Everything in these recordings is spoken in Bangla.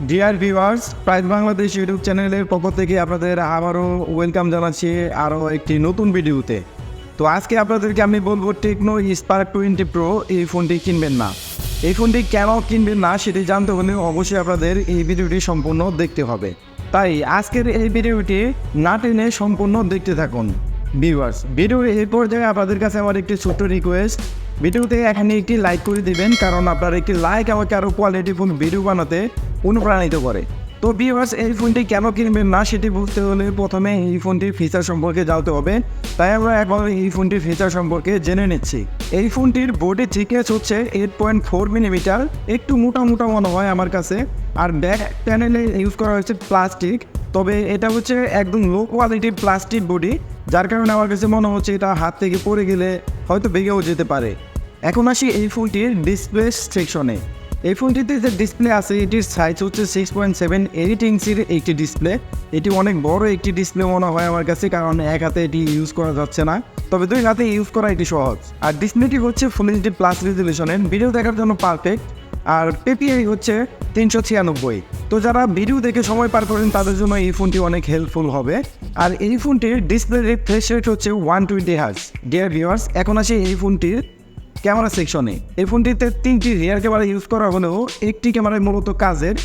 Dear viewers, price Bangladesh YouTube চ্যানেলের পক্ষ থেকে আপনাদের আবারও ওয়েলকাম জানাচ্ছি আরও একটি নতুন ভিডিওতে। তো আজকে আপনাদেরকে আমি বলবো টেকনো স্পার্ক 20 প্রো এই ফোনটি কিনবেন না। এই ফোনটি কেন কিনবেন না সেটি জানতে হলে অবশ্যই আপনাদের এই ভিডিওটি সম্পূর্ণ দেখতে হবে। তাই আজকের এই ভিডিওটি না টেনে সম্পূর্ণ দেখতে থাকুন ভিউয়ার্স। ভিডিওর এই পর্যায়ে আপনাদের কাছে আমার একটি ছোট্ট রিকোয়েস্ট, ভিডিওতে এখানে একটি লাইক করে দিবেন, কারণ আপনার একটি লাইক আমাকে আরও কোয়ালিটিফুল ভিডিও বানাতে অনুপ্রাণিত করে। তো ভিউয়ার্স, এই ফোনটি কেন কিনবেন না সেটি বুঝতে হলে প্রথমে এই ফোনটির ফিচার সম্পর্কে জানতে হবে। তাই আমরা এখন এই ফোনটির ফিচার সম্পর্কে জেনে নিচ্ছি। এই ফোনটির বডি থিকনেস হচ্ছে 8.4 মিলিমিটার, একটু মোটা মনে হয় আমার কাছে। আর ব্যাক প্যানেলে ইউজ করা হয়েছে প্লাস্টিক, তবে এটা হচ্ছে একদম লো কোয়ালিটির প্লাস্টিক বডি, যার কারণে আমার কাছে মনে হচ্ছে এটা হাত থেকে পড়ে গেলে হয়তো ভেঙেও যেতে পারে। এখন আসি এই ফোনটির ডিসপ্লে সেকশনে। এই ফোনটিতে যে ডিসপ্লে আছে এটির সাইজ হচ্ছে 6.78 ইঞ্চির একটি ডিসপ্লে। এটি অনেক বড় একটি ডিসপ্লে মনে হয় আমার কাছে, কারণ এক হাতে এটি ইউজ করা যাচ্ছে না, তবে দুই হাতে ইউজ করা এটি সহজ। আর ডিসপ্লেটি হচ্ছে ফুল এইচডি প্লাস রেজুলেশনের, ভিডিও দেখার জন্য পারফেক্ট। আর পিপিআই হচ্ছে 396। তো যারা ভিডিও দেখে সময় পার করেন তাদের জন্য এই ফোনটি অনেক হেল্পফুল হবে। আর এই ফোনটির ডিসপ্লে রিফ্রেশ রেট হচ্ছে 120 হার্জ। ডিয়ার ভিউয়ার্স, এখন আসি এই ফোনটির ক্যামেরা সেকশনে। এই ফোনটিতে 3টি রিয়ার ক্যামেরা ইউজ করা হলেও একটি ক্যামেরায় মূলত কাজের,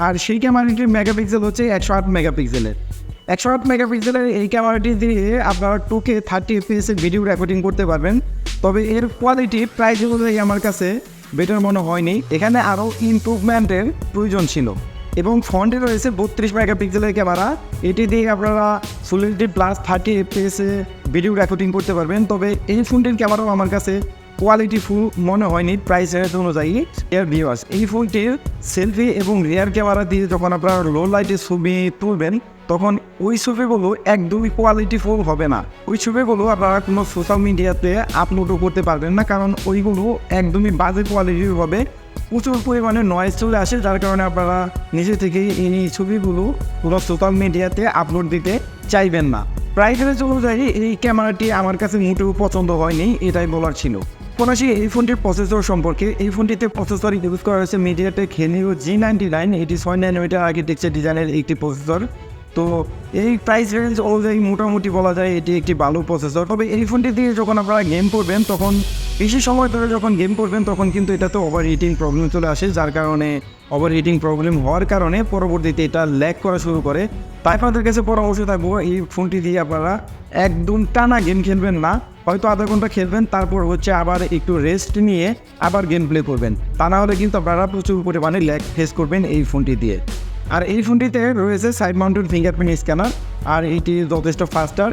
আর সেই ক্যামেরাটির মেগাপিক্সেল হচ্ছে 108 মেগাপিক্সেলের। 108 মেগাপিক্সেলের এই ক্যামেরাটি দিয়ে আপনারা 2K 30 FPS ভিডিও রেকর্ডিং করতে পারবেন। তবে এর কোয়ালিটি প্রাইস অনুযায়ী আমার কাছে বেটার মনে হয়নি, এখানে আরও ইমপ্রুভমেন্টের প্রয়োজন ছিল। এবং ফ্রন্টে রয়েছে 32 মেগাপিক্সেলের ক্যামেরা, এটি দিয়ে আপনারা full HD plus 30 FPS video recording করতে পারবেন। তবে এই ফোনটির ক্যামেরাও আমার কাছে কোয়ালিটি ফুল মনে হয়নি প্রাইস রেট অনুযায়ী। এর ভিউয়ার্স, এই ফোনটির সেলফি এবং রিয়ার ক্যামেরা দিয়ে যখন আপনারা লো লাইটে ছবি তুলবেন তখন ওই ছবিগুলো একদমই কোয়ালিটি ফুল হবে না। ওই ছবিগুলো আপনারা কোনো সোশ্যাল মিডিয়াতে আপলোডও করতে পারবেন না, কারণ ওইগুলো একদমই বাজে কোয়ালিটির হবে। প্রচুর পরিমাণে নয়েজ চলে আসে, যার কারণে আপনারা নিজে থেকেই এই ছবিগুলো কোনো সোশ্যাল মিডিয়াতে আপলোড দিতে চাইবেন না। প্রাইস রেট অনুযায়ী এই ক্যামেরাটি আমার কাছে মোটেও পছন্দ হয়নি, এটাই বলার ছিল। আসি এই ফোনটির প্রসেসর সম্পর্কে। এই ফোনটিতে প্রসেসর ইউজ করা হয়েছে MTK-Helio G99, এটি 6 ন্যানোমিটার আর্কিটেকচার ডিজাইনের একটি প্রসেসর। তো এই প্রাইস রেঞ্জ অনুযায়ী মোটামুটি বলা যায় এটি একটি ভালো প্রসেসর। তবে এই ফোনটি দিয়ে যখন আপনারা গেম করবেন, তখন বেশি সময় ধরে যখন গেম করবেন তখন কিন্তু এটাতে ওভার হিটিং প্রবলেম চলে আসে, যার কারণে ওভার হিটিং প্রবলেম হওয়ার কারণে পরবর্তীতে এটা ল্যাগ করা শুরু করে। তাই আপনাদের কাছে পরামর্শ থাকবো, এই ফোনটি দিয়ে আপনারা একদম টানা গেম খেলবেন না, হয়তো আধা ঘন্টা খেলবেন, তারপর হচ্ছে আবার একটু রেস্ট নিয়ে আবার গেম প্লে করবেন। তা না হলে কিন্তু আপনারা প্রচুর পরিমাণে ল্যাগ ফেস করবেন এই ফোনটি দিয়ে। আর এই ফোনটিতে রয়েছে সাইড মাউন্টেড ফিঙ্গারপ্রিন্ট স্ক্যানার, আর এটি যথেষ্ট ফাস্টার।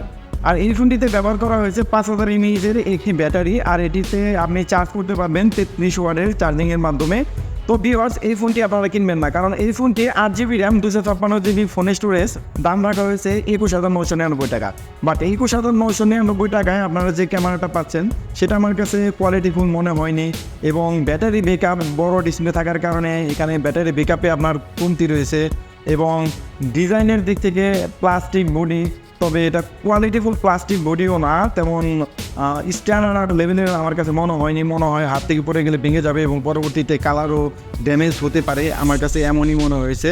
আর এই ফোনটিতে ব্যবহার করা হয়েছে 5000 mAh একটি ব্যাটারি, আর এটিতে আপনি চার্জ করতে পারবেন 33 ওয়াটের চার্জিংয়ের মাধ্যমে। তো ভিউয়ার্স, এই ফোনটি আপনারা কিনবেন না, কারণ এই ফোনটি 8GB RAM 256GB phone storage, দাম রাখা হয়েছে 21999 টাকা। বাট 21999 টাকায় আপনারা যে ক্যামেরাটা পাচ্ছেন সেটা আমার কাছে কোয়ালিটিফুল মনে হয়নি। এবং ব্যাটারি ব্যাকআপ, বড় ডিসপ্লে থাকার কারণে এখানে ব্যাটারি ব্যাকআপে আপনার কমতি রয়েছে। এবং ডিজাইনের দিক থেকে প্লাস্টিক বডি, তবে এটা কোয়ালিটিফুল প্লাস্টিক বডিও না, তেমন স্ট্যান্ডার্ড লেভেলের আমার কাছে মনে হয়নি। মনে হয় হাত থেকে পড়ে গেলে ভেঙে যাবে এবং পরবর্তীতে কালারও ড্যামেজ হতে পারে, আমার কাছে এমনই মনে হয়েছে।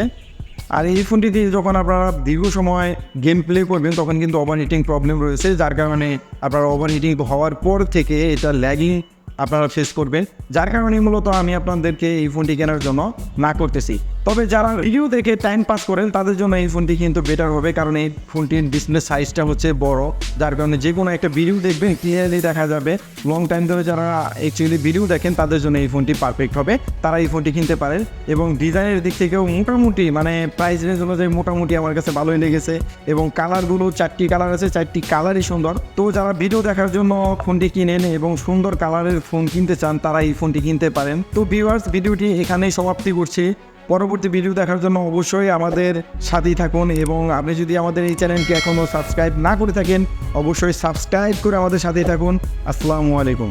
আর এই ফোনটি দিয়ে যখন আপনারা দীর্ঘ সময় গেম প্লে করবেন তখন কিন্তু ওভার হিটিং প্রবলেম রয়েছে, যার কারণে আপনারা ওভার হিটিং হওয়ার পর থেকে এটা ল্যাগিং আপনারা ফেস করবেন, যার কারণে মূলত আমি আপনাদেরকে এই ফোনটি কেনার জন্য না করতেছি। তবে যারা ভিডিও দেখে টাইম পাস করেন তাদের জন্য এই ফোনটি কিন্তু বেটার হবে, কারণ এই ফোনটির ডিসপ্লে সাইজটা হচ্ছে বড়, যার কারণে যে কোনো একটা ভিডিও দেখবেন ক্লিয়ারলি দেখা যাবে। লং টাইম ধরে যারা অ্যাকচুয়ালি ভিডিও দেখেন তাদের জন্য এই ফোনটি পারফেক্ট হবে, তারা এই ফোনটি কিনতে পারেন। এবং ডিজাইনের দিক থেকেও মোটামুটি, মানে প্রাইস রেঞ্জ অনুযায়ী মোটামুটি আমার কাছে ভালোই লেগেছে। এবং কালারগুলো 4টি কালার আছে, 4টি কালারই সুন্দর। তো যারা ভিডিও দেখার জন্য ফোনটি কিনেন এবং সুন্দর কালারের ফোন কিনতে চান তারা এই ফোনটি কিনতে পারেন। তো ভিউয়ার্স, ভিডিওটি এখানেই সমাপ্তি করছি। পরবর্তী ভিডিও দেখার জন্য অবশ্যই আমাদের সাথেই থাকুন, এবং আপনি যদি আমাদের এই চ্যানেলকে এখনও সাবস্ক্রাইব না করে থাকেন অবশ্যই সাবস্ক্রাইব করে আমাদের সাথেই থাকুন। আসসালামু আলাইকুম।